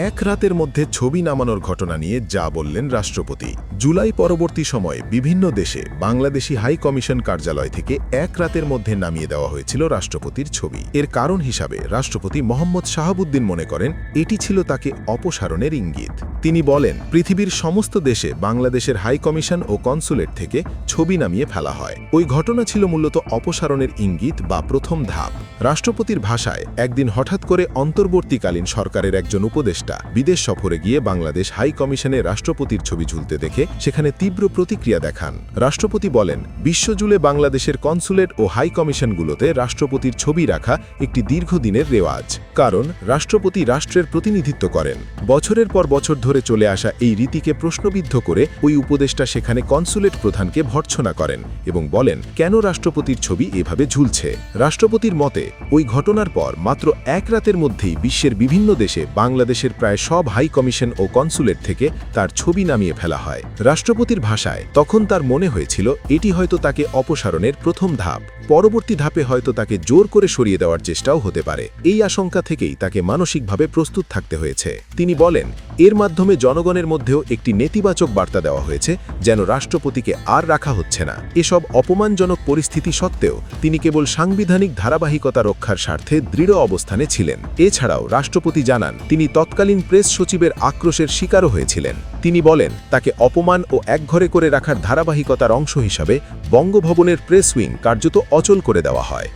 এক রাতের মধ্যে ছবি নামানোর ঘটনা নিয়ে যা বললেন রাষ্ট্রপতি। জুলাই পরবর্তী সময়ে বিভিন্ন দেশে বাংলাদেশি হাই কমিশন কার্যালয় থেকে এক রাতের মধ্যে নামিয়ে দেওয়া হয়েছিল রাষ্ট্রপতির ছবি। এর কারণ হিসাবে রাষ্ট্রপতি মোহাম্মদ শাহাবুদ্দিন মনে করেন এটি ছিল তাকে অপসারণের ইঙ্গিত। তিনি বলেন, পৃথিবীর সমস্ত দেশে বাংলাদেশের হাই কমিশন ও কনসুলেট থেকে ছবি নামিয়ে ফেলা হয়। ওই ঘটনা ছিল মূলত অপসারণের ইঙ্গিত বা প্রথম ধাপ। রাষ্ট্রপতির ভাষায়, একদিন হঠাৎ করে অন্তর্বর্তীকালীন সরকারের একজন উপদেষ্টা বিদেশ সফরে গিয়ে বাংলাদেশ হাই কমিশনে রাষ্ট্রপতির ছবি ঝুলতে দেখে সেখানে তীব্র প্রতিক্রিয়া দেখান। রাষ্ট্রপতি বলেন, বিশ্বজুড়ে বাংলাদেশের কনসুলেট ও হাই কমিশনগুলোতে রাষ্ট্রপতির ছবি রাখা একটি দীর্ঘদিনের রেওয়াজ। কারণ রাষ্ট্রপতি রাষ্ট্রের প্রতিনিধিত্ব করেন। বছরের পর বছর ধরে চলে আসা এই রীতিকে প্রশ্নবিদ্ধ করে ওই উপদেষ্টা সেখানে কনসুলেট প্রধানকে ভর্ৎসনা করেন এবং বলেন, কেন রাষ্ট্রপতির ছবি এভাবে ঝুলছে। রাষ্ট্রপতির মতে, ওই ঘটনার পর মাত্র এক রাতের মধ্যেই বিশ্বের বিভিন্ন দেশে বাংলাদেশের প্রায় সব হাই কমিশন ও কনসুলেট থেকে তার ছবি নামিয়ে ফেলা হয়। রাষ্ট্রপতির ভাষায়, তখন তার মনে হয়েছিল এটি হয়তো তাকে অপসারণের প্রথম ধাপ। পরবর্তী ধাপে হয়তো তাকে জোর করে সরিয়ে দেওয়ার চেষ্টাও হতে পারে। এই আশঙ্কা থেকেই তাকে মানসিকভাবে প্রস্তুত থাকতে হয়েছে। তিনি বলেন, এর মাধ্যমে জনগণের মধ্যেও একটি নেতিবাচক বার্তা দেওয়া হয়েছে, যেন রাষ্ট্রপতিকে আর রাখা হচ্ছে না। এসব অপমানজনক পরিস্থিতি সত্ত্বেও তিনি কেবল সাংবিধানিক ধারাবাহিকতা রক্ষার স্বার্থে দৃঢ় অবস্থানে ছিলেন। এছাড়াও রাষ্ট্রপতি জানান, তিনি তৎকালীন প্রেস সচিবের আক্রোশের শিকারও হয়েছিলেন। তিনি বলেন, তাকে অপমান ও একঘরে করে রাখার ধারাবাহিকতার অংশ হিসাবে বঙ্গভবনের প্রেস উইং কার্যত অচল করে দেওয়া হয়।